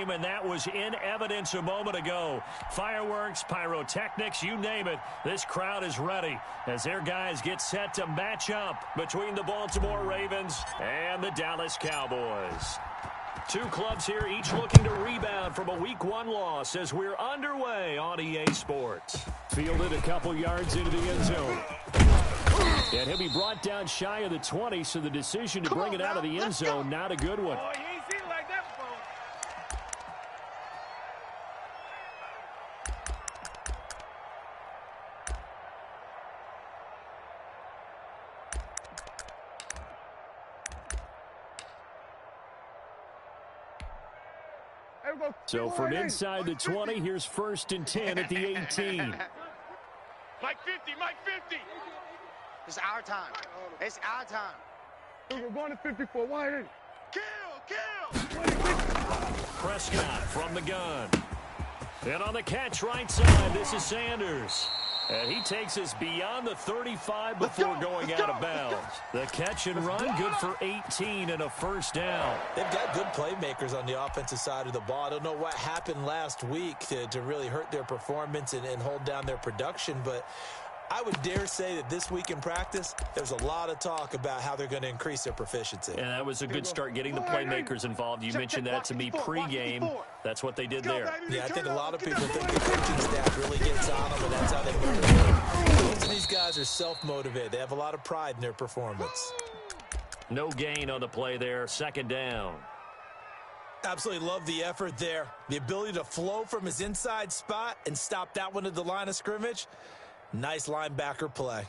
game, and that was in evidence a moment ago. Fireworks, pyrotechnics, you name it. This crowd is ready as their guys get set to match up between the Baltimore Ravens and the Dallas Cowboys. Two clubs here, each looking to rebound from a Week 1 loss as we're underway on EA Sports. Fielded a couple yards into the end zone. And he'll be brought down shy of the 20, so the decision to bring it out of the end zone, not a good one. Oh, you ain't seen it like that before. So from inside the 20, here's 1st and 10 at the 18. Mike 50, Mike 50. It's our time. It's our time. We're going to 54. Why ain't it? Kill! Prescott from the gun. And on the catch right side, this is Sanders. And he takes us beyond the 35 before going out of bounds. The catch and run, good for 18 and a first down. They've got good playmakers on the offensive side of the ball. I don't know what happened last week to really hurt their performance and hold down their production, but I would dare say that this week in practice, there's a lot of talk about how they're going to increase their proficiency. And that was a good start getting the playmakers involved. You mentioned that to me pregame. That's what they did there. Yeah, I think a lot of people think the coaching staff really gets on them, and that's how they motivate. Most of these guys are self-motivated. They have a lot of pride in their performance. No gain on the play there. 2nd down. Absolutely love the effort there. The ability to flow from his inside spot and stop that one at the line of scrimmage. Nice linebacker play.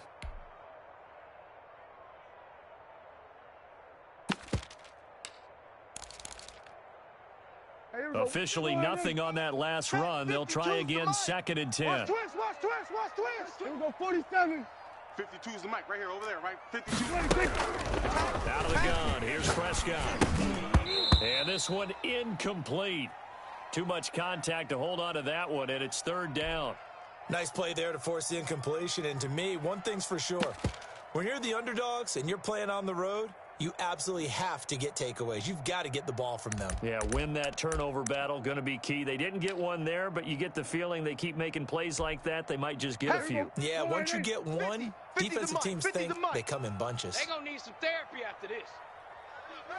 Officially nothing on that last run. They'll try again 2nd and 10. Watch twist. Here we go, 47. 52 is the mic right here, over there, right? 52. Out of the gun. Here's Prescott. And this one incomplete. Too much contact to hold on to that one, and it's 3rd down. Nice play there to force the incompletion. And to me, one thing's for sure. When you're the underdogs and you're playing on the road, you absolutely have to get takeaways. You've got to get the ball from them. Yeah, win that turnover battle, going to be key. They didn't get one there, but you get the feeling they keep making plays like that, they might just get a few. Yeah, once you get one, defensive teams think they come in bunches. They're going to need some therapy after this.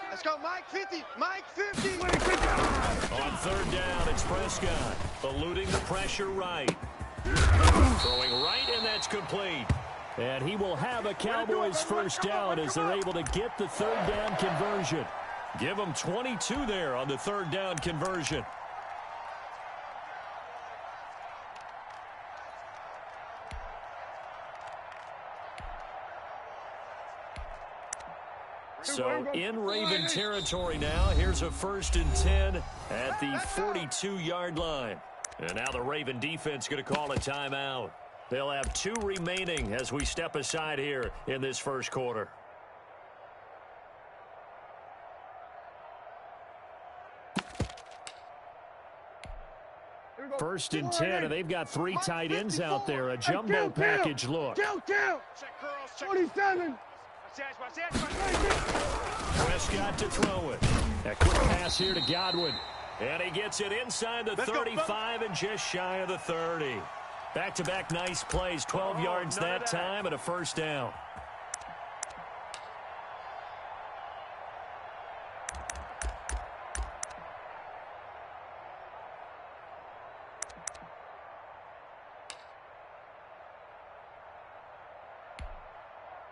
Let's go, Mike 50. Mike 50. On 3rd down, it's Prescott. Eluding the pressure right. Throwing right, and that's complete. And he will have a Cowboys first down as they're able to get the 3rd down conversion. Give them 22 there on the 3rd down conversion. So in Raven territory now, here's a 1st and 10 at the 42-yard line. And now the Raven defense going to call a timeout. They'll have 2 remaining as we step aside here in this first quarter. First and 10, and they've got 3 tight ends out there. A jumbo package look. Check curls. 27. Prescott to throw it. A quick pass here to Godwin. And he gets it inside the 35 and just shy of the 30. Back-to-back nice plays, 12 yards that time and a first down.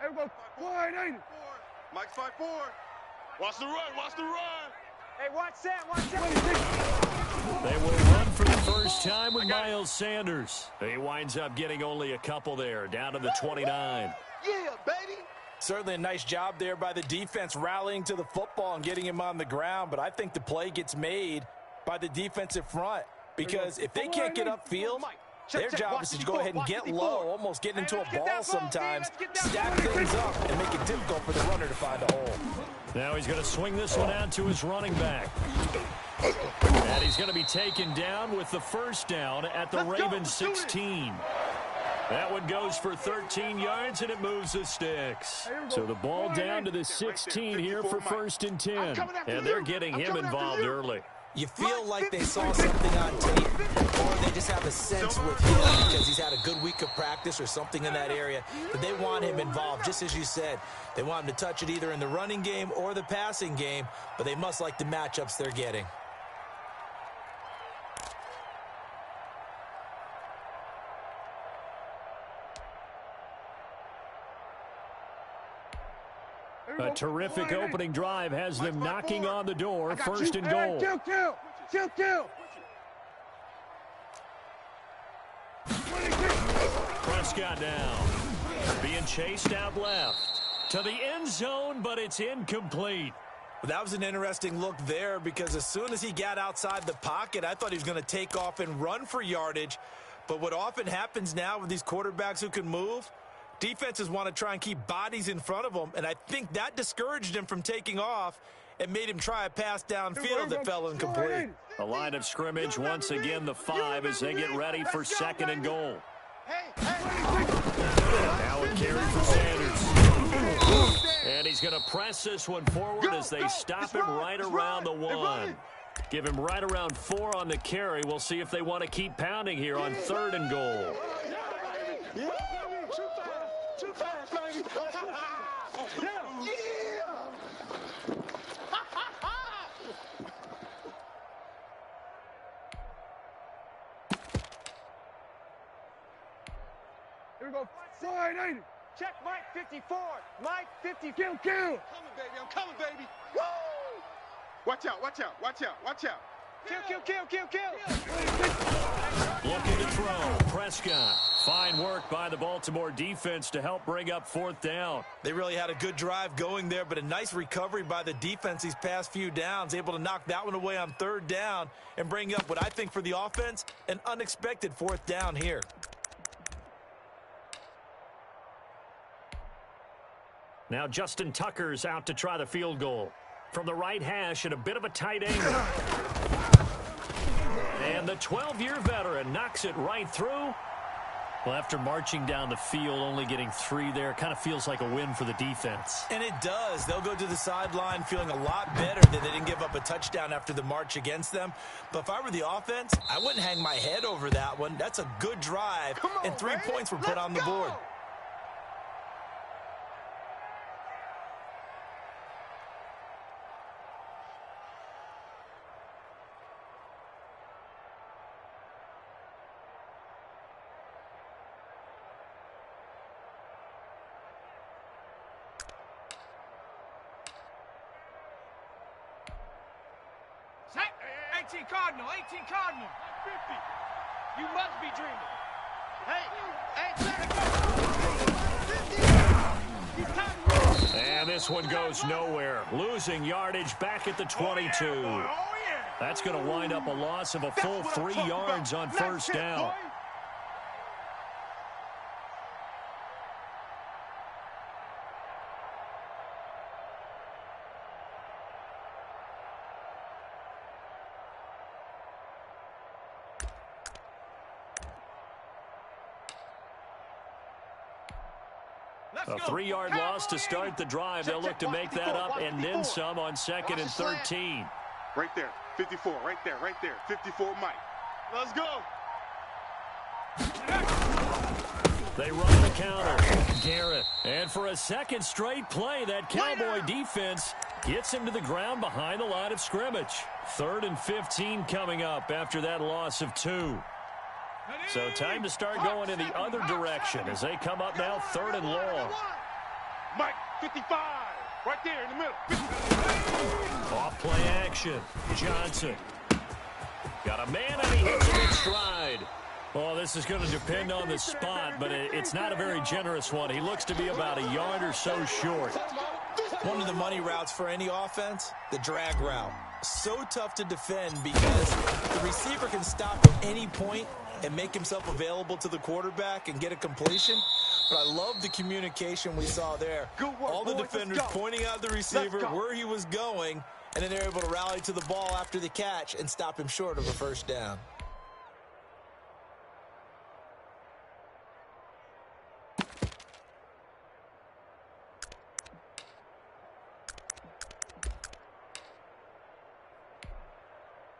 Here we go, 480. Mike's 5-4. Watch the run. Hey, watch that. They will run for the first time with Miles Sanders. He winds up getting only a couple there, down to the 29. Yeah, baby. Certainly a nice job there by the defense rallying to the football and getting him on the ground, but I think the play gets made by the defensive front because if they can't get upfield, their job is to go ahead and get low, almost get into a ball sometimes, stack things up, and make it difficult for the runner to find a hole. Now he's going to swing this one out to his running back. And he's going to be taken down with the first down at the Ravens 16. That one goes for 13 yards, and it moves the sticks. So the ball down to the 16 here for 1st and 10. And they're getting him involved early. You feel like they saw something on tape, or they just have a sense with him because he's had a good week of practice or something in that area that they want him involved. Just as you said, they want him to touch it either in the running game or the passing game, but they must like the matchups they're getting. A terrific opening drive has them knocking on the door. First and goal. Kill. Prescott down. Being chased out left. To the end zone, but it's incomplete. Well, that was an interesting look there because as soon as he got outside the pocket, I thought he was going to take off and run for yardage. But what often happens now with these quarterbacks who can move, defenses want to try and keep bodies in front of them, and I think that discouraged him from taking off and made him try a pass downfield that fell incomplete. The line of scrimmage, once again, the 5 as they get ready for second and goal. Now a carry for Sanders. And he's going to press this one forward as they stop him right around the 1. Give him right around 4 on the carry. We'll see if they want to keep pounding here on third and goal. Too fast, baby. Here we go. 480. Check Mike 54. Mike 50. Kill. I'm coming, baby. Woo! Watch out. Kill. Looking to throw. Prescott. Fine work by the Baltimore defense to help bring up fourth down. They really had a good drive going there, but a nice recovery by the defense these past few downs, able to knock that one away on third down and bring up what I think for the offense, an unexpected fourth down here. Now Justin Tucker's out to try the field goal. From the right hash at a bit of a tight angle. And the 12-year veteran knocks it right through. Well, after marching down the field, only getting 3 there, kind of feels like a win for the defense. And it does. They'll go to the sideline feeling a lot better that they didn't give up a touchdown after the march against them. But if I were the offense, I wouldn't hang my head over that one. That's a good drive, and 3 points were put on the board. Cardinal. 50. You must be dreaming. Hey, and this one goes nowhere. Losing yardage back at the 22. That's going to wind up a loss of a full 3 yards on first down. A 3-yard loss to start the drive. They'll look to make that up and then some on second and 13. Right there. 54. Right there. 54 Mike. Let's go. They run the counter. Garrett. And for a second straight play, that Cowboy defense gets him to the ground behind the line of scrimmage. 3rd and 15 coming up after that loss of 2. So time to start going in the other direction as they come up now 3rd and long. Mike, 55. Right there in the middle. Off play action. Johnson. Got a man and he hits him in stride. Well, this is going to depend on the spot, but it's not a very generous one. He looks to be about a yard or so short. One of the money routes for any offense, the drag route. So tough to defend because the receiver can stop at any point and make himself available to the quarterback and get a completion. But I love the communication we saw there. All the defenders pointing out the receiver where he was going, and then they're able to rally to the ball after the catch and stop him short of a first down.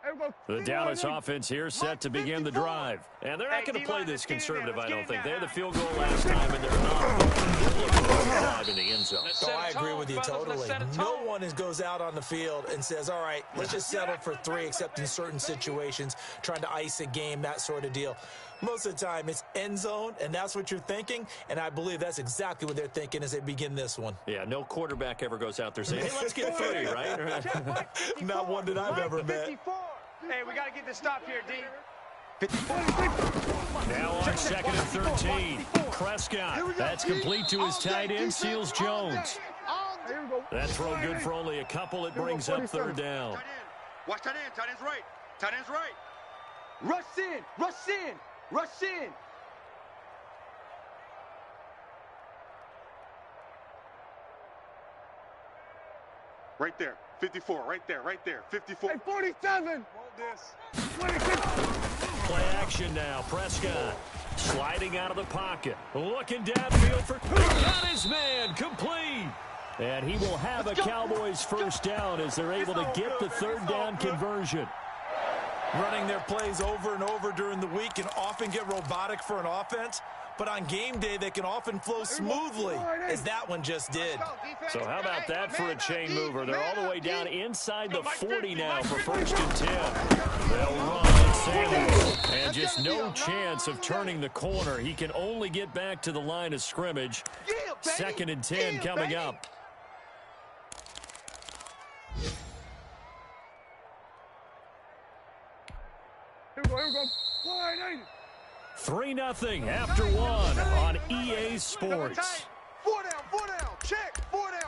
Hey, The Dallas offense here set to begin the drive. And they're not going to play this conservative, I don't think. They had the field goal last time, and they're not looking for a drive in the end zone. Oh, I agree with you totally. No one goes out on the field and says, all right, let's just settle for 3, except in certain situations, trying to ice a game, that sort of deal. Most of the time, it's end zone, and that's what you're thinking, and I believe that's exactly what they're thinking as they begin this one. Yeah, no quarterback ever goes out there saying, hey, let's get 3, right? Not one that I've ever met. Hey, we got to get this stop here, D. Now on 2nd and 13. Prescott. That's complete to his tight end, Seals Jones. That throw good for only a couple. It brings up 3rd down. Watch tight end. Tight end's right. Tight end's right. Rush in. Rush in. Rush in. Right there. 54. Right there. Right there. 54. Hey, 47. Hold this. 26. Play action now. Prescott sliding out of the pocket. Looking downfield for got his man. Complete. And he will have a Cowboys 1st down as they're able to get the 3rd down conversion. Running their plays over and over during the week can often get robotic for an offense, but on game day they can often flow smoothly, as that one just did. So how about that for a chain mover? They're all the way down inside the 40 now for 1st and 10. They'll run at Samuel, and just no chance of turning the corner. He can only get back to the line of scrimmage. 2nd and 10 coming up. Here we go. 3-0 after 1 on EA Sports. 4 down. Check. 4 down.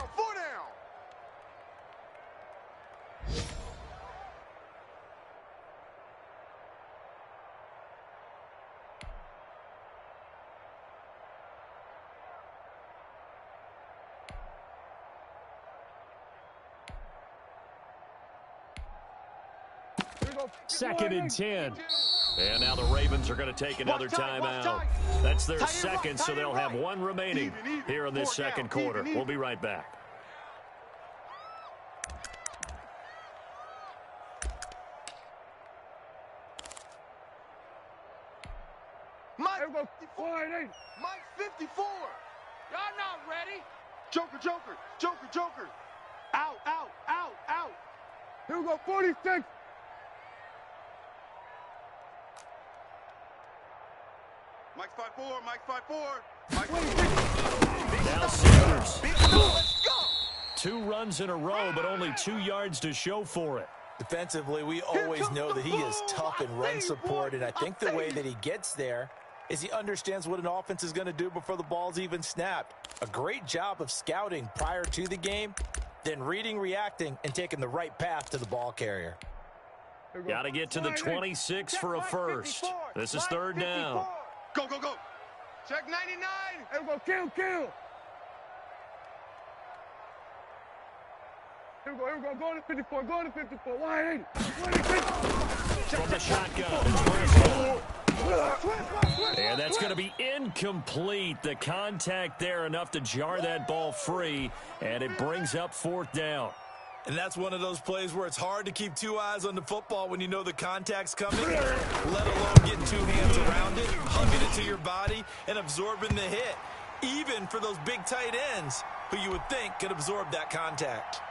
Second and 10. And now the Ravens are going to take another timeout. That's their second, so they'll have one remaining here in this second quarter. We'll be right back. Mike 54. Y'all not ready. Joker. Out. Here we go, 46. Mike's 5'4". Now Sanders. 2 runs in a row, but only 2 yards to show for it. Defensively, we always know that he is tough in run support, and I think the way that he gets there is he understands what an offense is going to do before the ball's even snapped. A great job of scouting prior to the game, then reading, reacting, and taking the right path to the ball carrier. Got to get to the 26 for a first. This is 3rd down. Go. Check 99. Here we go, kill. Here we go, go to 54, wide 80. From the shotgun, it's Prescott. And that's going to be incomplete. The contact there enough to jar that ball free, and it brings up 4th down. And that's one of those plays where it's hard to keep 2 eyes on the football when you know the contact's coming, let alone getting 2 hands around it, hugging it to your body, and absorbing the hit, even for those big tight ends who you would think could absorb that contact.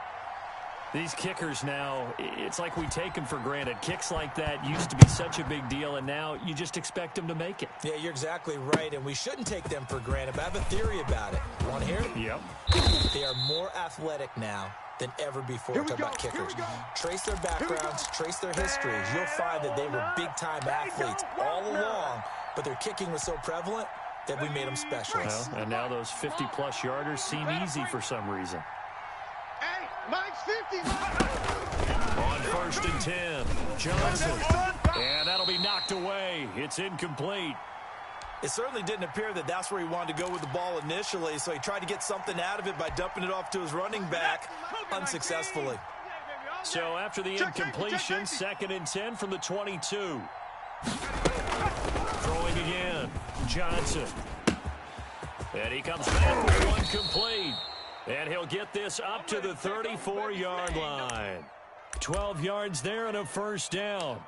These kickers now, it's like we take them for granted. Kicks like that used to be such a big deal, and now you just expect them to make it. Yeah, you're exactly right, and we shouldn't take them for granted, but I have a theory about it. Want to hear it? Yep. They are more athletic now than ever before. Talk about kickers. Trace their backgrounds, trace their histories. You'll find that they were big-time athletes all along, but their kicking was so prevalent that we made them specialists. Well, and now those 50-plus yarders seem easy for some reason. Hey, Mike's 50. On 1st and 10, Johnson. And that'll be knocked away. It's incomplete. It certainly didn't appear that that's where he wanted to go with the ball initially, so he tried to get something out of it by dumping it off to his running back unsuccessfully. So after the incompletion, 2nd and 10 from the 22. Throwing again, Johnson. And he comes back with one complete. And he'll get this up to the 34-yard line. 12 yards there and a first down.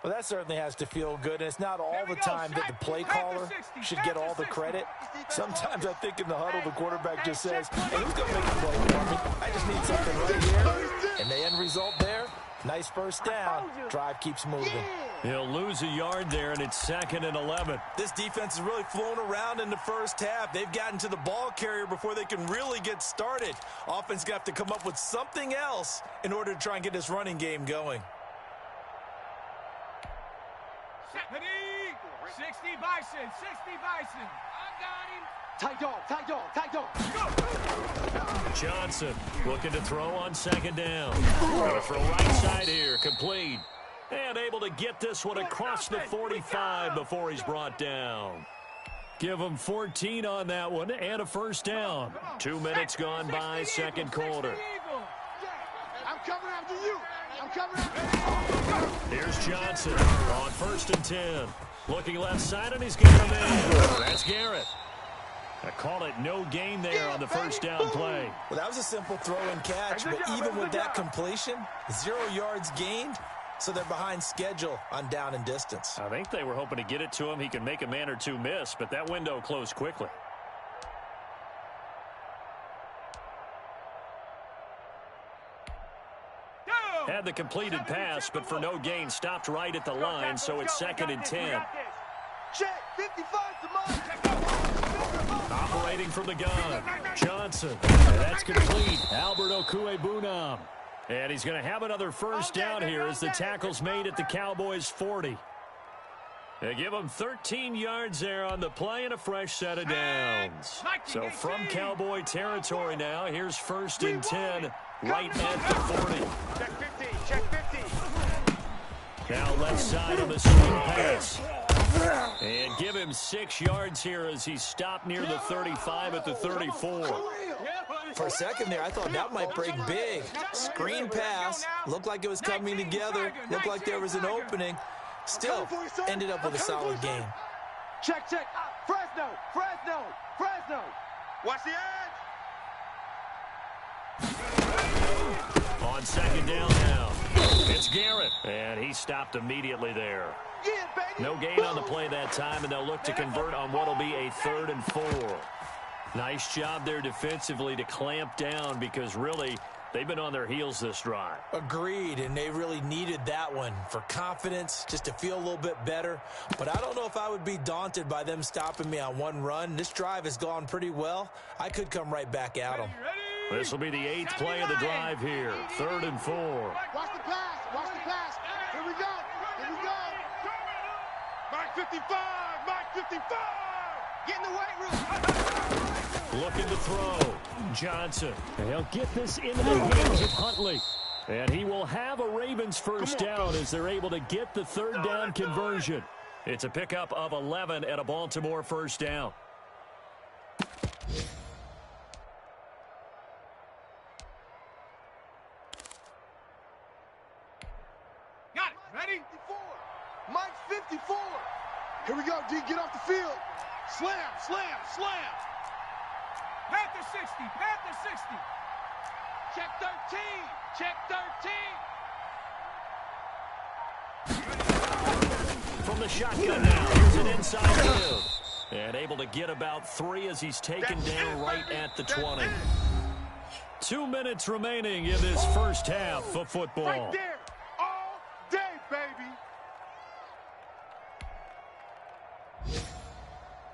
Well, that certainly has to feel good, and it's not all the time that the play caller should get all the credit. Sometimes I think in the huddle, the quarterback just says, hey, who's going to make a play for me? I just need something right here. And the end result there, nice first down. Drive keeps moving. He'll lose a yard there, and it's 2nd and 11. This defense has really flown around in the first half. They've gotten to the ball carrier before they can really get started. Offense got to come up with something else in order to try and get this running game going. 60 Bison, 60 Bison. I got him. Tight dog, tight dog, tight dog. Johnson looking to throw on 2nd down. Gonna throw right side here, complete. And able to get this one across the 45 before he's brought down. Give him 14 on that one and a first down. 2 minutes gone by, second quarter. I'm coming after you. I'm coming after you. Here's Johnson on 1st and 10. Looking left side, and he's got him in. That's Garrett. I call it no gain there on the first down play. Well, that was a simple throw and catch, but even with that completion, 0 yards gained, so they're behind schedule on down and distance. I think they were hoping to get it to him. He can make a man or two miss, but that window closed quickly. Had the completed pass, but for no gain, stopped right at the line, so it's 2nd and 10. Check, 55 to mine. Operating from the gun, Johnson. And that's complete. Albert Okwuegbunam. And he's going to have another first down here as the tackle's made at the Cowboys' 40. They give him 13 yards there on the play and a fresh set of downs. So from Cowboy territory now, here's 1st and 10 right at the 40. Check 15, check 15. Now left side on the swing pass. And give him 6 yards here as he stopped near the 35 at the 34. For a second there, I thought that might break big. Screen pass. Looked like it was coming together. Looked like there was an opening. Still ended up with a solid game. Check, check. Fresno, Fresno, Fresno. Watch the edge. On 2nd down now. It's Garrett. And he stopped immediately there. No gain on the play that time, and they'll look to convert on what will be a 3rd and 4. Nice job there defensively to clamp down because really they've been on their heels this drive. Agreed, and they really needed that one for confidence, just to feel a little bit better. But I don't know if I would be daunted by them stopping me on one run. This drive has gone pretty well. I could come right back at them. This will be the 8th play of the drive here. 3rd and 4. Watch the pass, watch the pass. Here we go, here we go. Mike 55, Mike 55. Get in the weight room. Looking to throw. Johnson. And he'll get this into the hands of Huntley. And he will have a Ravens first down as they're able to get the 3rd down conversion. It's a pickup of 11 at a Baltimore first down. Got it. Ready? 54. Mike 54. Here we go, D. Get off the field. Slam, slam, slam. Panther 60, Panther 60. Check 13, check 13. From the shotgun now, here's an inside give. And able to get about 3 as he's taken down right at the 20. 2 minutes remaining in this first half of football. Right there, all day, baby.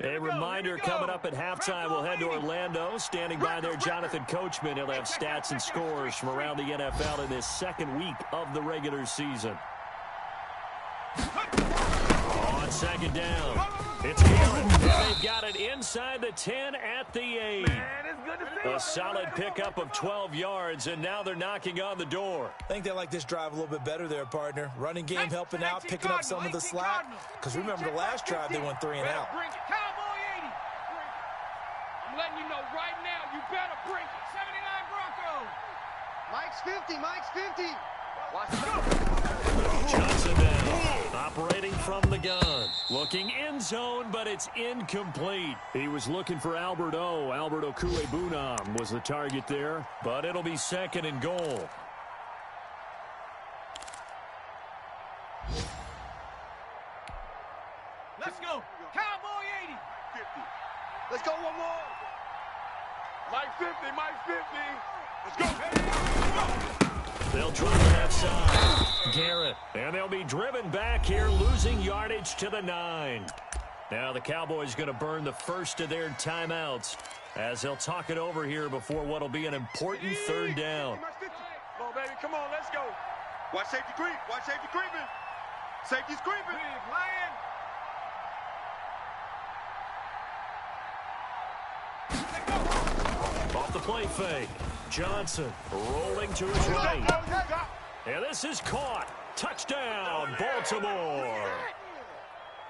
A reminder coming up at halftime, we'll head to Orlando. Standing by there, Jonathan Coachman. He'll have stats and scores from around the NFL in this 2nd week of the regular season. On 2nd down, it's Garrett. And they've got it inside the 10 at the 8. A solid pickup of 12 yards, and now they're knocking on the door. I think they like this drive a little bit better there, partner. Running game helping out, picking up some of the slack. Because remember the last drive, they went 3 and out. Bring it. Cowboy 80. I'm letting you know right now, you better bring it. 79 Broncos. Mike's 50, Mike's 50. Watch Johnson now, operating from the gun. Looking end zone, but it's incomplete. He was looking for Albert Okwuegbunam was the target there, but it'll be 2nd and goal. Let's go. Cowboy 80. 50. Let's go one more. Mike 50, Mike 50. Let's go. They'll try the left side. Garrett. And they'll be driven back here, losing yardage to the 9. Now the Cowboys going to burn the first of their timeouts as they'll talk it over here before what will be an important third down. Come on, baby. Come on, let's go. Watch safety creep. Watch safety creeping. Safety's creeping. Big Lion. Off the play fake. Johnson rolling to his right. And this is caught. Touchdown, Baltimore.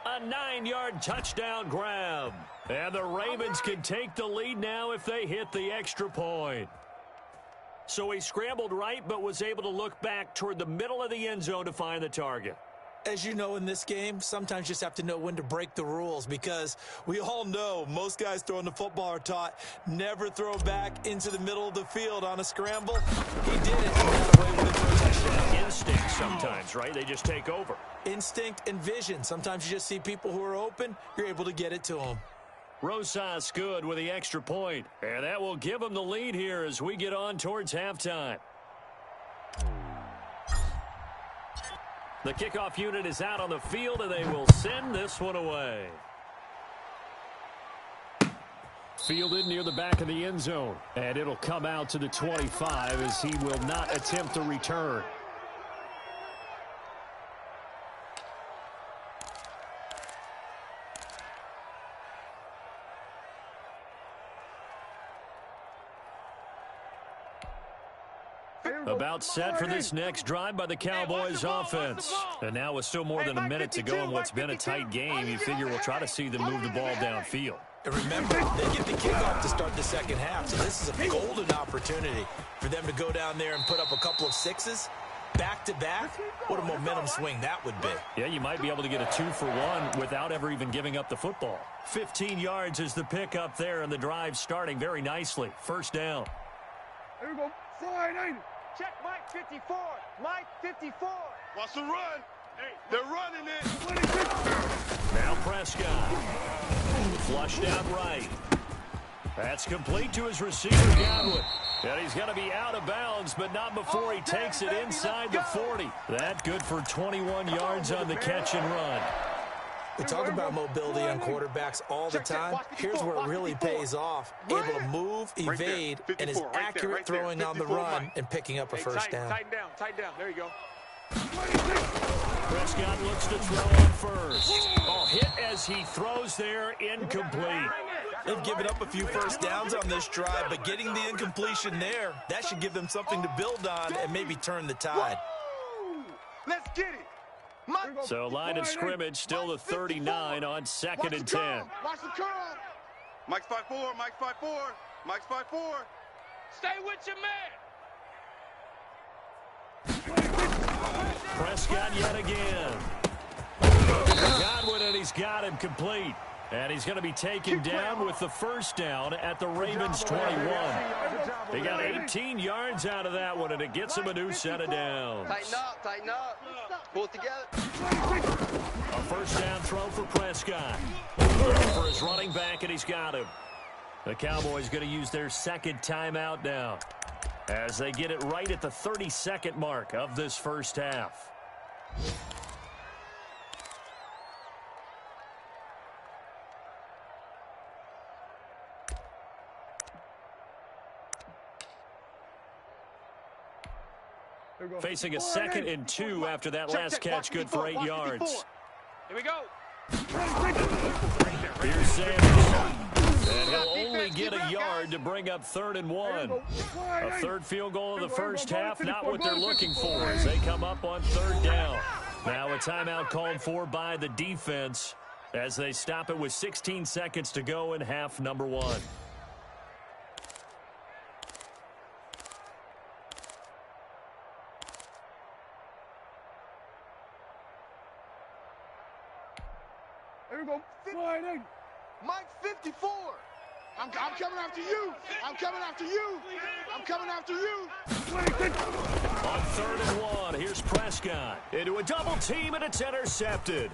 A 9-yard touchdown grab. And the Ravens can take the lead now if they hit the extra point. So he scrambled right but was able to look back toward the middle of the end zone to find the target. As you know, in this game, sometimes you just have to know when to break the rules because we all know most guys throwing the football are taught never throw back into the middle of the field on a scramble. He did it and got away with it for a touchdown. Instinct sometimes, right? They just take over. Instinct and vision. Sometimes you just see people who are open, you're able to get it to them. Rosas good with the extra point, and that will give them the lead here as we get on towards halftime. The kickoff unit is out on the field, and they will send this one away. Fielded near the back of the end zone, and it'll come out to the 25 as he will not attempt to return. About set for this next drive by the Cowboys offense. And now with still more than a minute to go in what's been a tight game, you figure we'll try to see them move the ball downfield. And remember, they get the kickoff to start the second half, so this is a golden opportunity for them to go down there and put up a couple of sixes back-to-back. What a momentum swing that would be. Yeah, you might be able to get a 2-for-1 without ever even giving up the football. 15 yards is the pickup there, and the drive starting very nicely. First down. Here we go. Slide in. Check Mike 54. Mike 54. Watch the run. They're running it. Now Prescott. Flushed out right. That's complete to his receiver, Godwin. And he's going to be out of bounds, but not before he takes it inside the 40. That good for 21 yards on the catch and run. We talk about mobility on quarterbacks all the time. Here's where it really pays off. Able to move, evade, and is accurate throwing on the run and picking up a first down. Tighten down. There you go. Prescott looks to throw on first. Oh, hit as he throws there, incomplete. They've given up a few first downs on this drive, but getting the incompletion there, that should give them something to build on and maybe turn the tide. Let's get it. So line of scrimmage still the 39 on 2nd and 10. Watch the curl. Mike's 5-4. Mike's 5-4. Mike's 5-4. Stay with your man. Prescott yet again. Godwin, and he's got him complete. And he's going to be taken down with the first down at the Ravens 21. They got 18 yards out of that one, and it gets him a new set of downs. Tighten up. Pull it together. A first down throw for Prescott. For his running back, and he's got him. The Cowboys going to use their second timeout now as they get it right at the 30-second mark of this first half. Facing a 2nd and 2 after that last catch, good for 8 yards. Here we go. Here's Sanders. And he'll only get a yard to bring up 3rd and 1. A third field goal of the first half, not what they're looking for as they come up on 3rd down. Now a timeout called for by the defense as they stop it with 16 seconds to go in half number 1. Here we go. Slide in. Mike 54. I'm coming after you. I'm coming after you. I'm coming after you. On 3rd and 1, here's Prescott into a double team, and it's intercepted.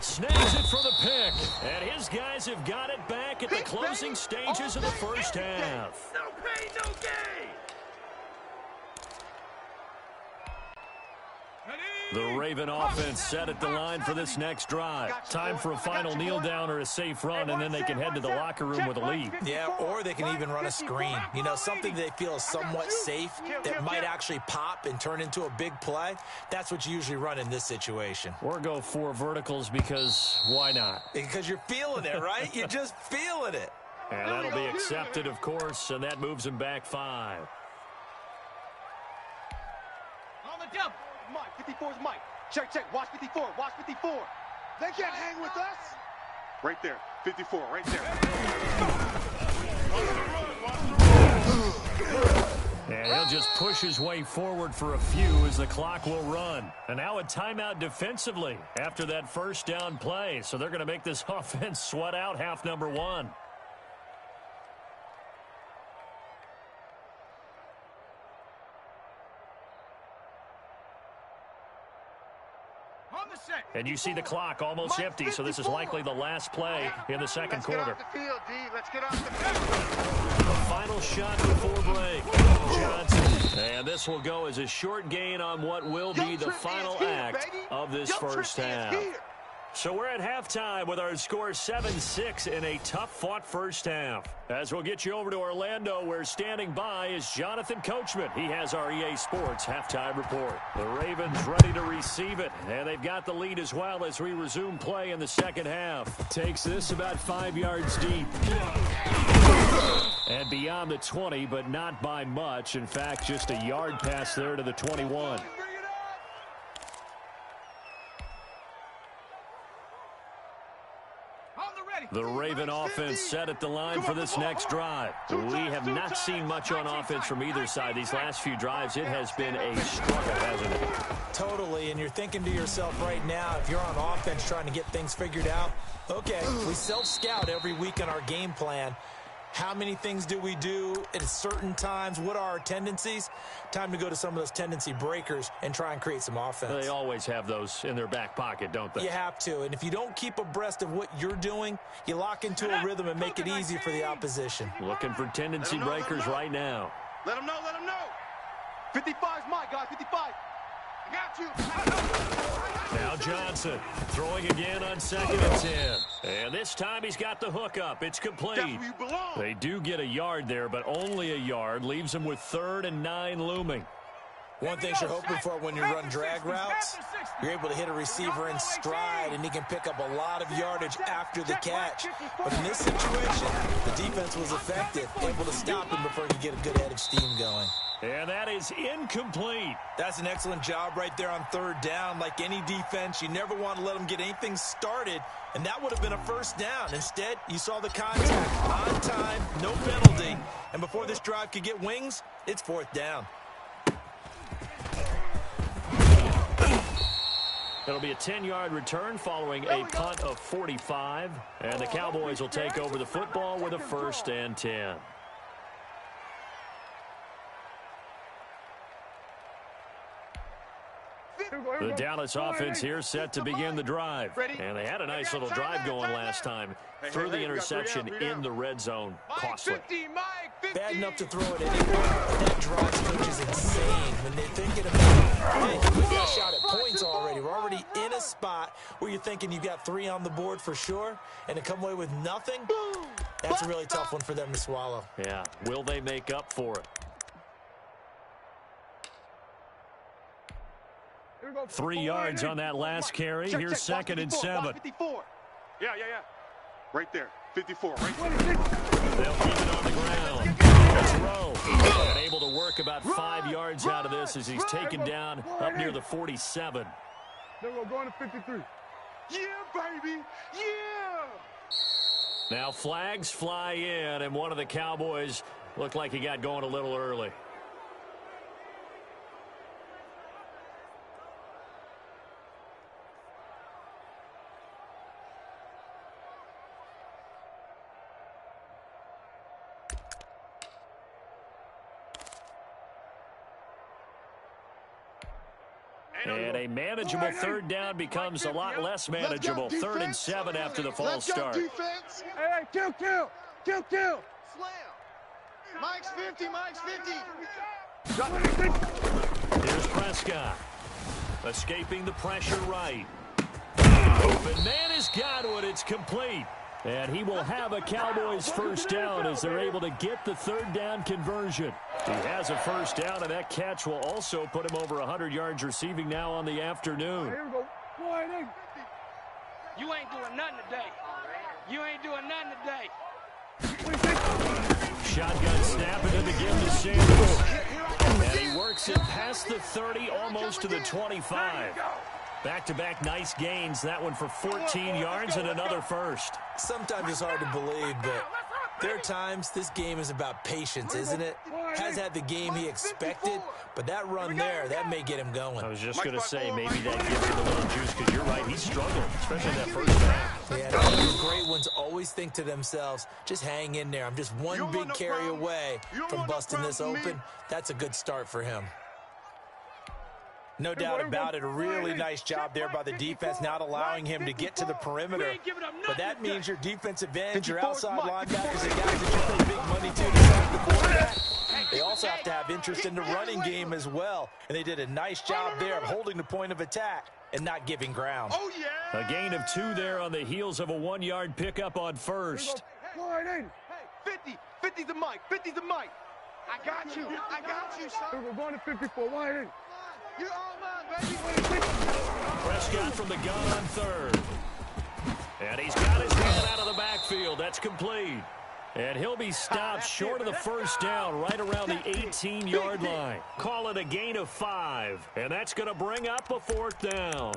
Snags it for the pick. And his guys have got it back at the closing stages of the first half. No pain, no gain. The Raven offense set at the line for this next drive. Time for a final kneel down or a safe run, and then they can head to the locker room with a lead. Yeah, or they can even run a screen. You know, something they feel is somewhat safe that might actually pop and turn into a big play. That's what you usually run in this situation. Or go 4 verticals because why not? Because you're feeling it, right? You're just feeling it. And that'll be accepted, of course, and that moves him back 5. On the double. Mike, 54's Mike. Check, check. Watch 54. Watch 54. They can't hang with us. Right there. 54, right there. And he'll just push his way forward for a few as the clock will run. And now a timeout defensively after that first down play. So they're going to make this offense sweat out half number 1. And you see the clock almost empty, so this is likely the last play in the second quarter. Let's get off the field, D. Let's get off the field. The final shot before break. Johnson. And this will go as a short gain on what will be the final act of this first half. So we're at halftime with our score 7-6 in a tough-fought first half. As we'll get you over to Orlando, where standing by is Jonathan Coachman. He has our EA Sports halftime report. The Ravens ready to receive it, and they've got the lead as well as we resume play in the second half. Takes this about 5 yards deep. And beyond the 20, but not by much. In fact, just a yard pass there to the 21. The Raven offense set at the line for this next drive. We have not seen much on offense from either side. These last few drives, it has been a struggle, hasn't it? Totally, and you're thinking to yourself right now, if you're on offense trying to get things figured out, okay, we self-scout every week in our game plan. How many things do we do at certain times? What are our tendencies? Time to go to some of those tendency breakers and try and create some offense. They always have those in their back pocket, don't they? You have to. And if you don't keep abreast of what you're doing, you lock into a rhythm and make it easy for the opposition. Looking for tendency breakers right now. Let them know, let them know. 55's Mike, guys, 55. I got you. Now Johnson throwing again on 2nd and 10. And this time he's got the hook up. It's complete. That's where you belong. They do get a yard there, but only a yard. Leaves them with 3rd and 9 looming. One thing you're hoping for when you run drag routes, you're able to hit a receiver in stride, and he can pick up a lot of yardage after the catch. But in this situation, the defense was effective, able to stop him before he could get a good head of steam going. And that is incomplete. That's an excellent job right there on 3rd down. Like any defense, you never want to let them get anything started, and that would have been a first down. Instead, you saw the contact on time, no penalty, and before this drive could get wings, it's 4th down. It'll be a 10-yard return following a punt of 45, and the Cowboys will take over the football with a 1st and 10. The Dallas offense here set to begin the drive. And they had a nice little drive going last time. Threw the interception in the red zone. Costly. Bad enough to throw it anywhere. That drive coach is insane when they're thinking about, hey, we got a shot at points already. We're already in a spot where you're thinking you got 3 on the board for sure, and to come away with nothing, that's a really tough one for them to swallow. Yeah. Will they make up for it? 3 yards on that last carry. Here's 2nd and 7. Yeah. Right there. 54, right there. They'll keep it on the ground. It's Rowe. And able to work about 5 yards out of this as he's taken down up near the 47. Then we're going to 53. Yeah, baby. Yeah. Now flags fly in, and one of the Cowboys looked like he got going a little early. And a manageable third down becomes a lot less manageable. 3rd and 7 after the false start. Defense. Hey, kill. Slam. Mike's 50, Mike's 50. Here's Prescott. Escaping the pressure right. Open man has got it. It's complete. And he will have a Cowboys first down as they're able to get the 3rd down conversion. He has a first down, and that catch will also put him over 100 yards receiving now on the afternoon. Here we go. You ain't doing nothing today. You ain't doing nothing today. Shotgun snap into the give to Sanders. And he works it past the 30, almost to the 25. Back-to-back nice gains. That one for 14 yards and another first. Sometimes it's hard to believe, but there are times this game is about patience, isn't it? Has had the game he expected, but that run there, that may get him going. I was just going to say, maybe that gives him a little juice, because you're right, he struggled, especially in that first half. Yeah, the great ones always think to themselves, just hang in there. I'm just one big carry away from busting this open. That's a good start for him. No doubt about it, a really nice job there by the defense, not allowing him to get to the perimeter. But that means your defensive ends, your outside linebackers, the guys that you pay big money to stop the quarterback, they also have to have interest in the running game as well. And they did a nice job there of holding the point of attack and not giving ground. Oh, yeah. A gain of 2 there on the heels of a 1-yard pickup on first. Hey, 50 to Mike, 50 to Mike. I got you, son. We're going to 54. Wide in. You're all mine, baby. Prescott from the gun on 3rd. And he's got his man out of the backfield. That's complete. And he'll be stopped short of the first down right around the 18-yard line. Call it a gain of 5. And that's going to bring up a 4th down.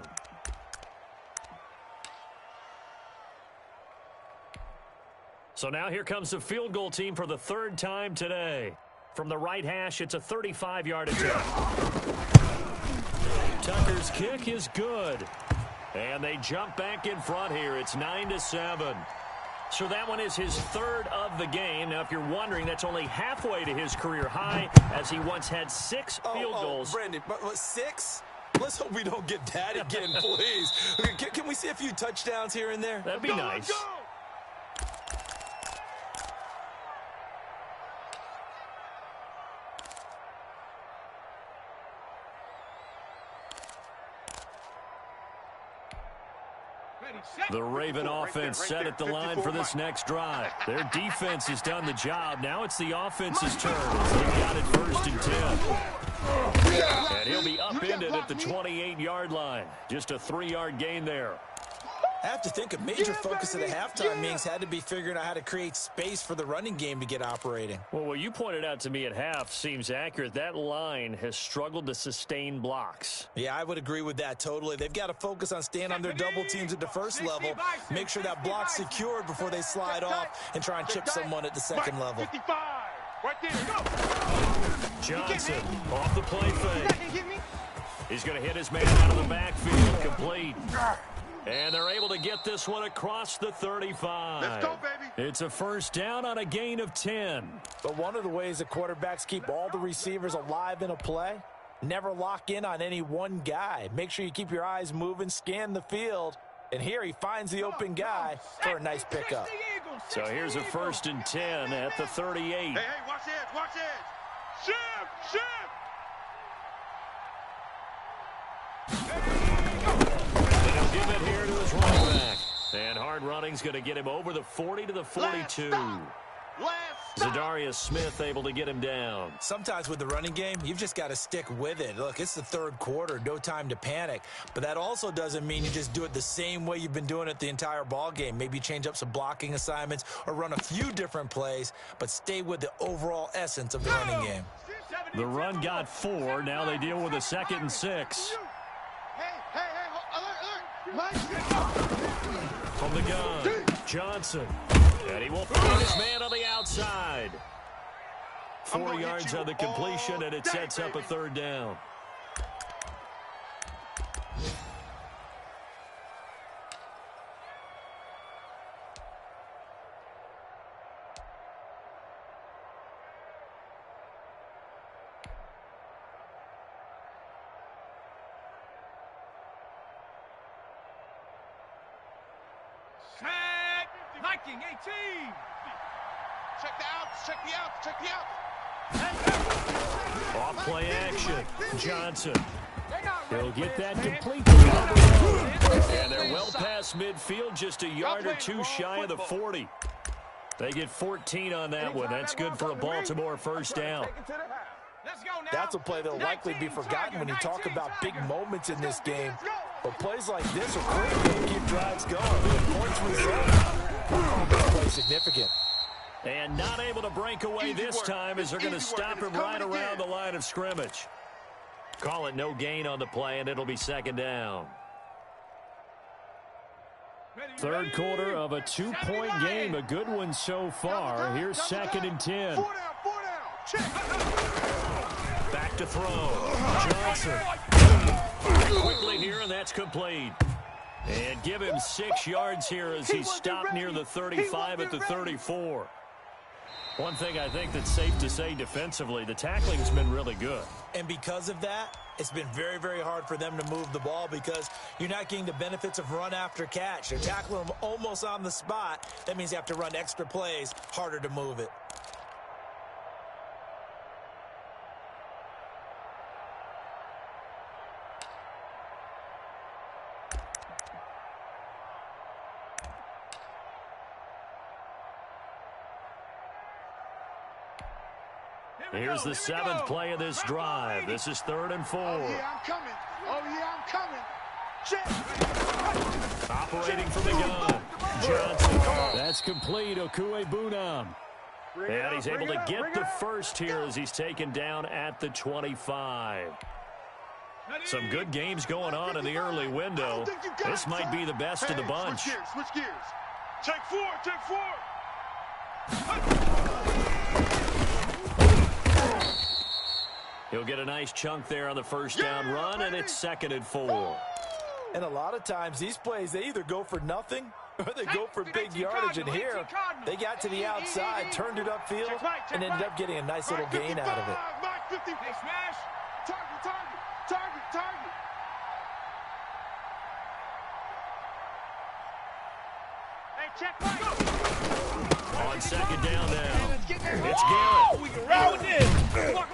So now here comes the field goal team for the 3rd time today. From the right hash, it's a 35-yard attempt. Tucker's kick is good. And they jump back in front here. It's 9-7. So that one is his 3rd of the game. Now, if you're wondering, that's only halfway to his career high, as he once had 6 field goals. Brandon, but 6? Let's hope we don't get that again, please. Can we see a few touchdowns here and there? That'd be nice. The Raven offense set at the line for this next drive. Their defense has done the job. Now it's the offense's turn. They've got it 1st and 10. And he'll be upended at the 28-yard line. Just a 3-yard gain there. I have to think a major focus of the halftime meetings had to be figuring out how to create space for the running game to get operating. Well, what you pointed out to me at half seems accurate. That line has struggled to sustain blocks. Yeah, I would agree with that totally. They've got to focus on staying on their double teams at the first level, make sure that block's secured before they slide off and try and chip someone at the second level. 55. Right there. Go. Johnson off the play fake. He's going to hit his man out of the backfield. Complete. And they're able to get this one across the 35. Let's go, baby. It's a first down on a gain of 10. But one of the ways that quarterbacks keep all the receivers alive in a play, never lock in on any one guy. Make sure you keep your eyes moving, scan the field. And here he finds the open guy for a nice pickup. So here's a 1st and 10 at the 38. Hey, watch edge, watch edge. Shift. He'll give it here to his running back. And hard running's going to get him over the 40 to the 42. Zadarius Smith able to get him down. Sometimes with the running game, you've just got to stick with it. Look, it's the 3rd quarter, no time to panic. But that also doesn't mean you just do it the same way you've been doing it the entire ball game. Maybe change up some blocking assignments or run a few different plays, but stay with the overall essence of the running game. The run got 4. Now they deal with a 2nd and 6. Alert. From the gun, Johnson. And he will find his man on the outside. 4 yards on the completion, and it sets up a 3rd down. Set. Viking 18. Check the outs, check the outs, check the outs. Off play action. Johnson. He'll get that complete to the road. And they're well past midfield, just a yard or two shy of the 40. They get 14 on that one. That's good for a Baltimore first down. That's a play that'll likely be forgotten when you talk about big moments in this game. But plays like this are critical to keep drives going. Points result. Play significant. And not able to break away this time as they're going to stop him right around the line of scrimmage. Call it no gain on the play, and it'll be second down. Third quarter of a two-point game. A good one so far. Here's second and 10. 4 down, 4 down. Check. Back to throw. Johnson. Quickly here, and that's complete. And give him 6 yards here as he's stopped near the 35 at the 34. One thing I think that's safe to say defensively, the tackling's been really good. And because of that, it's been very, very hard for them to move the ball because you're not getting the benefits of run after catch. They're tackling them almost on the spot. That means you have to run extra plays, harder to move it. Here's the 7th play of this drive. This is 3rd and 4. Oh, yeah, I'm coming. Oh, yeah, I'm coming. Check. Operating from the gun. Johnson. That's complete. Okuebunam. And he's able to get the first here as he's taken down at the 25. Some good games going on in the early window. This might be the best of the bunch. Switch gears. Check 4, check 4. He'll get a nice chunk there on the first down run, and it's 2nd and 4. And a lot of times, these plays, they either go for nothing or they go for big yardage. And here, they got to the outside, turned it upfield, and ended up getting a nice little gain out of it. Hey, smash. Target, target, target, target. Hey, check Mike. On second down now. It's Garrett. We can ride with this. Come on.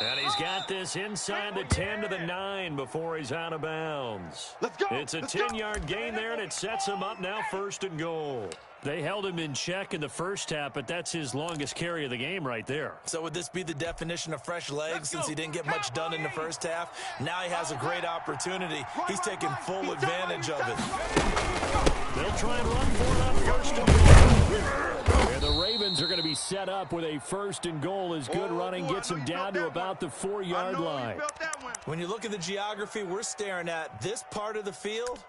And he's got this inside the 10 to the 9 before he's out of bounds. Let's go. It's a 10-yard gain there, and it sets him up now 1st and goal. They held him in check in the first half, but that's his longest carry of the game right there. So would this be the definition of fresh legs since he didn't get much done in the first half? Now he has a great opportunity. He's taking full advantage of it. They'll try and run for it on 1st and goal. And the Ravens are going to be set up with a 1st and goal as good running gets him down to about the 4-yard line. When you look at the geography we're staring at, this part of the field,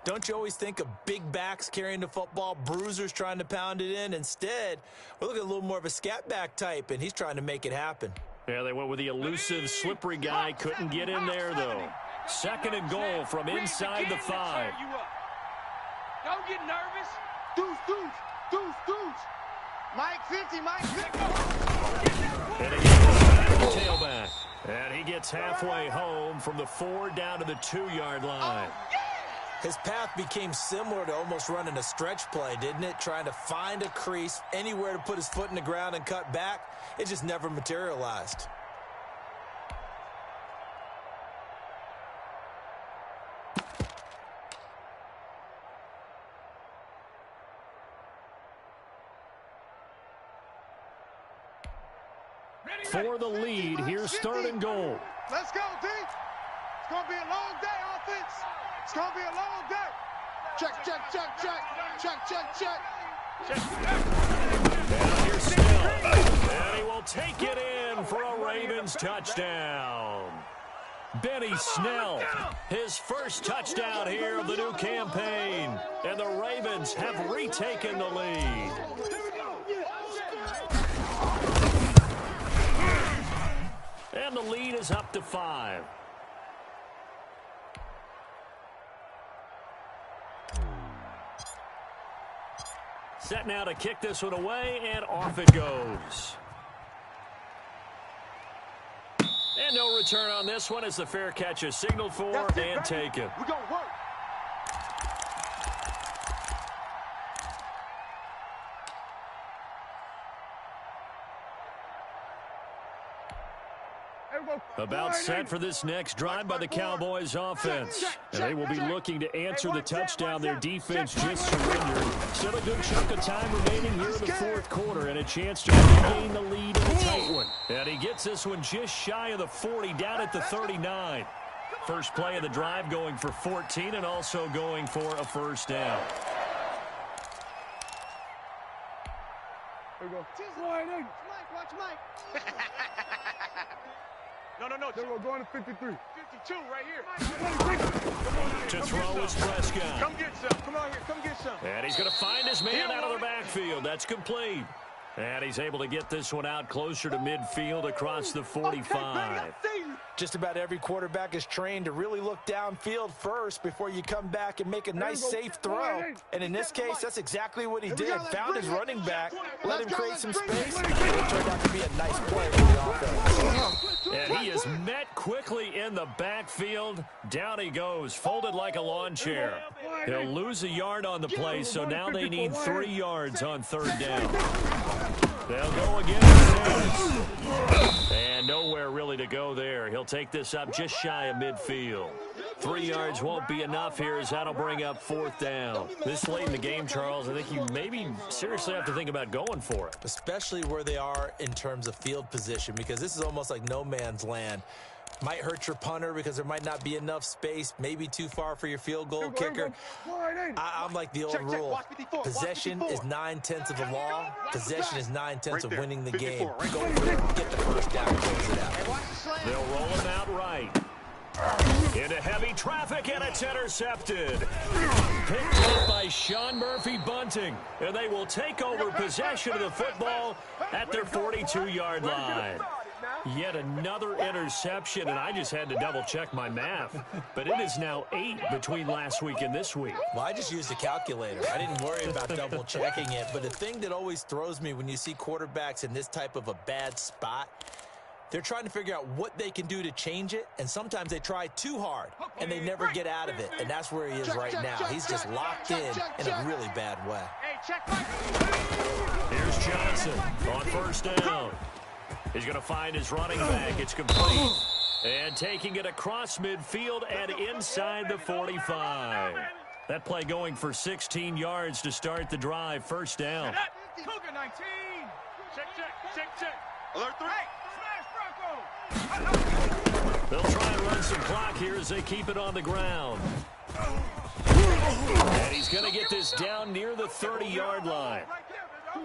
don't you always think of big backs carrying the football, bruisers trying to pound it in? Instead, we're looking at a little more of a scat back type, and he's trying to make it happen. Yeah, they went with the elusive, slippery guy. Couldn't get in there, though. 2nd and goal from inside the 5. Don't get nervous. Deuce. Mike 50, Mike 50. And he gets back to the tailback. And he gets halfway home from the 4 down to the 2-yard line. His path became similar to almost running a stretch play, didn't it? Trying to find a crease, anywhere to put his foot in the ground and cut back. It just never materialized. For the lead, here's 3rd and goal. Let's go, D. It's going to be a long day, offense. It's going to be a long day. Check. And here's Snell. And he will take it in for a Ravens touchdown. Benny Snell, his first touchdown here of the new campaign. And the Ravens have retaken the lead. And the lead is up to 5. Set now to kick this one away, and off it goes. And no return on this one as the fair catch is signaled for and taken. We're going to work. About set for this next drive by the Cowboys offense. And they will be looking to answer the touchdown their defense just surrendered. Still a good chunk of time remaining here in the fourth quarter and a chance to regain the lead in a tight one. And he gets this one just shy of the 40, down at the 39. First play of the drive going for 14 and also going for a first down. There we go. Watch Mike. No. There we go. Going to 53. 52 right here. To throw is Prescott. Come get some. Come on here. Come get some. And he's going to find his man out of the backfield. That's complete. And he's able to get this one out closer to midfield across the 45. Just about every quarterback is trained to really look downfield first before you come back and make a nice, safe throw. And in this case, that's exactly what he did. Found his running back, let him create some space. It turned out to be a nice play for the offense. And he is met quickly in the backfield. Down he goes, folded like a lawn chair. He'll lose a yard on the play, so now they need 3 yards on third down. They'll go again. And nowhere really to go there. He'll take this up just shy of midfield. 3 yards won't be enough here as that'll bring up fourth down. This late in the game, Charles, I think you maybe seriously have to think about going for it. Especially where they are in terms of field position, because this is almost like no man's land. Might hurt your punter because there might not be enough space, maybe too far for your field goal kicker. I'm like the old rule. Possession is 9/10 of the law. Possession is 9/10 of winning the game. Go for it, get the first down, close it out. They'll roll him out right. Into heavy traffic, and it's intercepted. Picked up by Sean Murphy-Bunting. And they will take over possession of the football at their 42-yard line. Yet another interception, and I just had to double-check my math. But it is now 8 between last week and this week. Well, I just used a calculator. I didn't worry about double-checking it. But the thing that always throws me when you see quarterbacks in this type of a bad spot, they're trying to figure out what they can do to change it, and sometimes they try too hard, and they never get out of it. And that's where he is right now. He's just locked in a really bad way. Here's Johnson on first down. He's going to find his running back. It's complete. And taking it across midfield and inside the 45. That play going for 16 yards to start the drive. First down. Cougar 19. Check. Alert 3. Smash Bronco. They'll try and run some clock here as they keep it on the ground. And he's going to get this down near the 30-yard line.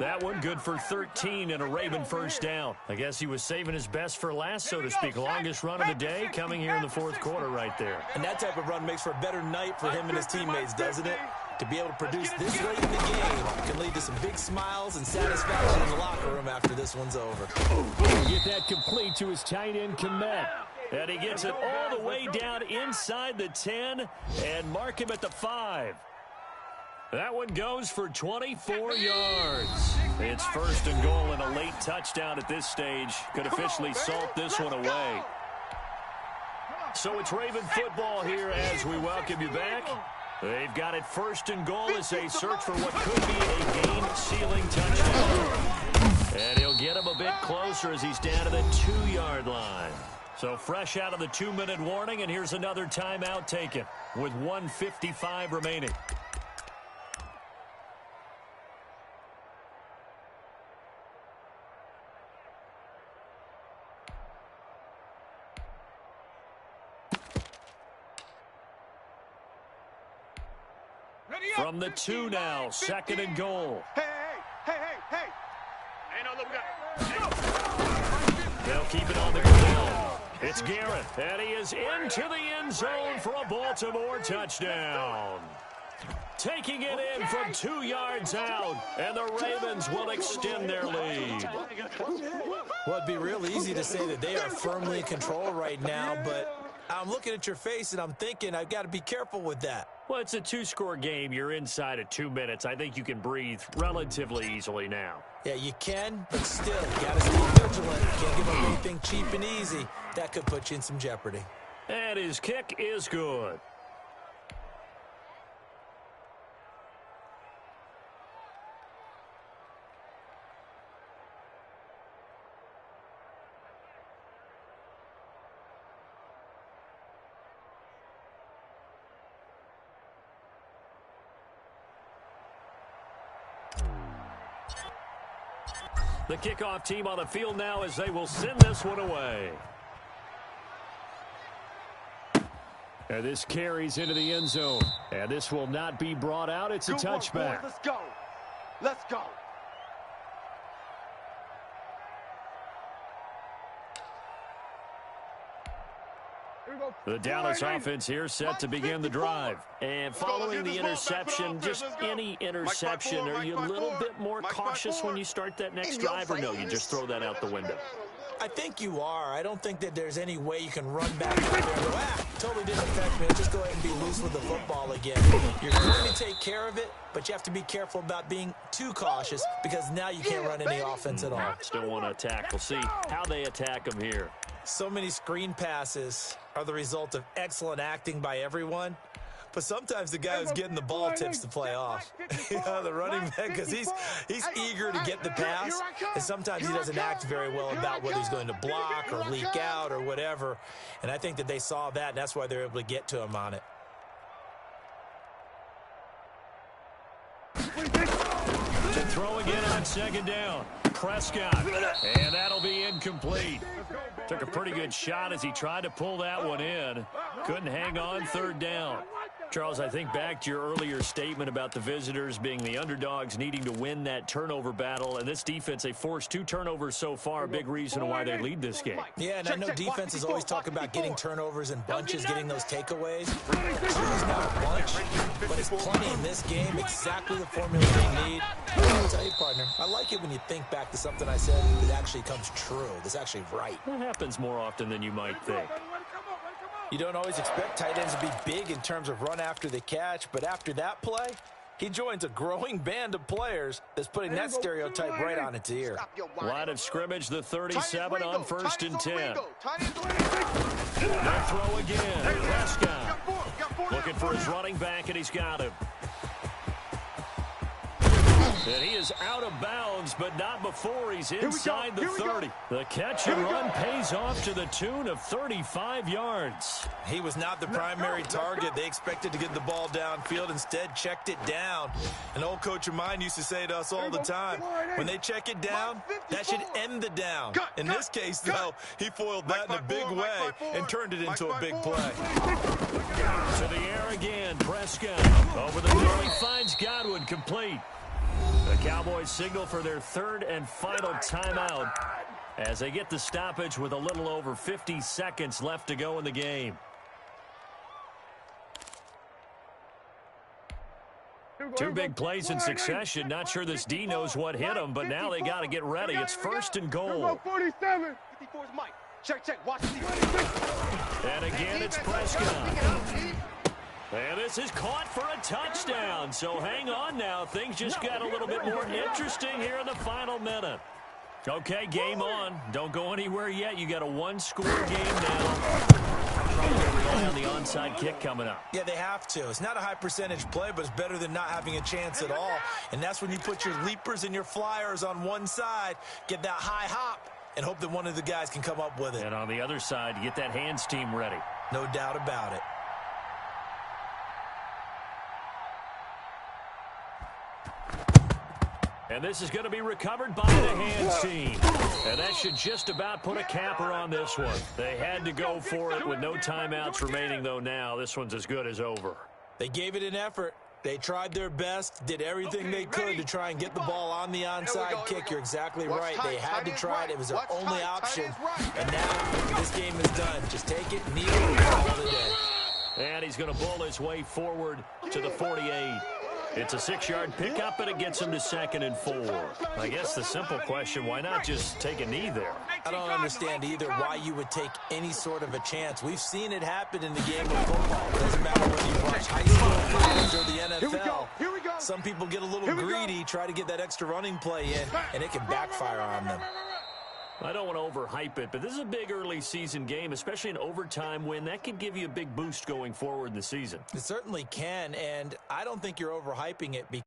That one good for 13 and a Raven first down. I guess he was saving his best for last, so to speak. Longest run of the day coming here in the fourth quarter right there. And that type of run makes for a better night for him and his teammates, doesn't it? To be able to produce this late in the game can lead to some big smiles and satisfaction in the locker room after this one's over. He'll get that complete to his tight end, Komet. And he gets it all the way down inside the 10 and mark him at the 5. That one goes for 24 yards. It's first and goal and a late touchdown at this stage. Could officially salt this one away. So it's Raven football here as we welcome you back. They've got it first and goal as they search for what could be a game-sealing touchdown. And he'll get him a bit closer as he's down to the 2-yard line. So fresh out of the 2-minute warning, and here's another timeout taken with 1:55 remaining. From the 2 now, second and goal. Hey. Ain't no look, we got. They'll keep it on the ground. It's Garrett, and he is into the end zone for a Baltimore touchdown. Taking it in from 2 yards out, and the Ravens will extend their lead. Well, it'd be real easy to say that they are firmly in control right now, but I'm looking at your face and I'm thinking I've got to be careful with that. Well, it's a 2-score game. You're inside of 2 minutes. I think you can breathe relatively easily now. Yeah, you can, but still, you got to stay vigilant. You can't give up anything cheap and easy. That could put you in some jeopardy. And his kick is good. The kickoff team on the field now as they will send this one away. And this carries into the end zone. And this will not be brought out. It's a touchback. Let's go. Let's go. The Dallas offense here set to begin the drive. And following the interception, just any interception, are you a little bit more cautious when you start that next drive, or no, you just throw that out the window? I think you are. I don't think that there's any way you can run back out there and go, totally didn't affect me. Just go ahead and be loose with the football again. You're going to take care of it, but you have to be careful about being too cautious because now you can't run any offense at all. Still want to attack. We'll see how they attack them here. So many screen passes are the result of excellent acting by everyone. But sometimes the guy who's getting the ball tips the play off. The running back, because he's eager to get the pass, and sometimes he doesn't act very well about whether he's going to block or leak out or whatever. And I think that they saw that, and that's why they're able to get to him on it. To throw again on second down. Prescott, and that'll be incomplete. Took a pretty good shot as he tried to pull that one in. Couldn't hang on, third down. Charles, I think back to your earlier statement about the visitors being the underdogs needing to win that turnover battle. And this defense, they forced 2 turnovers so far, a big reason why they lead this game. Yeah, and I know defenses always talk about getting turnovers in bunches, getting those takeaways. 2 is not a bunch, but it's plenty in this game, exactly the formula they need. I'll tell you, partner, I like it when you think back to something I said that actually comes true, that's actually right. That happens more often than you might think. You don't always expect tight ends to be big in terms of run after the catch, but after that play, he joins a growing band of players that's putting that stereotype right on its ear. Line of scrimmage, the 37 on 1st and 10. They'll throw again. Prescott looking for his running back, and he's got him. And he is out of bounds, but not before he's inside the 30. The catch and run pays off to the tune of 35 yards. He was not the primary target. They expected to get the ball downfield. Instead, checked it down. An old coach of mine used to say to us all the time, when they check it down, that should end the down. In this case, though, he foiled that in a big way and turned it into a big play. To the air again, Prescott. Over the middle, he finds Godwin, complete. The Cowboys signal for their 3rd and final timeout as they get the stoppage with a little over 50 seconds left to go in the game. 2 big plays in succession. Not sure this D knows what hit him, but now they got to get ready. It's 1st and goal. 47. 54 is Mike. Check. Watch these. And again, it's Prescott. And this is caught for a touchdown. So hang on now. Things just got a little bit more interesting here in the final minute. Okay, game on. Don't go anywhere yet. You got a 1-score game now. Probably on the onside kick coming up. Yeah, they have to. It's not a high percentage play, but it's better than not having a chance at all. And that's when you put your leapers and your flyers on one side, get that high hop, and hope that one of the guys can come up with it. And on the other side, you get that hands team ready. No doubt about it. And this is going to be recovered by the hands team. And that should just about put a capper on this one. They had to go for it with no timeouts remaining, though now. This one's as good as over. They gave it an effort. They tried their best, did everything they could to try and get the ball on the onside kick. You're exactly right. They had to try it. It was their only option. And now this game is done. Just take it, kneel, and call it a day. And he's going to bull his way forward to the 48. It's a 6-yard pickup, and it gets him to 2nd and 4. I guess the simple question, why not just take a knee there? I don't understand either why you would take any sort of a chance. We've seen it happen in the game of football. It doesn't matter whether you watch high school, college, or the NFL. Here we go. Some people get a little greedy, try to get that extra running play in, and it can backfire on them. I don't want to overhype it, but this is a big early season game, especially an overtime win. That could give you a big boost going forward in the season. It certainly can, and I don't think you're overhyping it because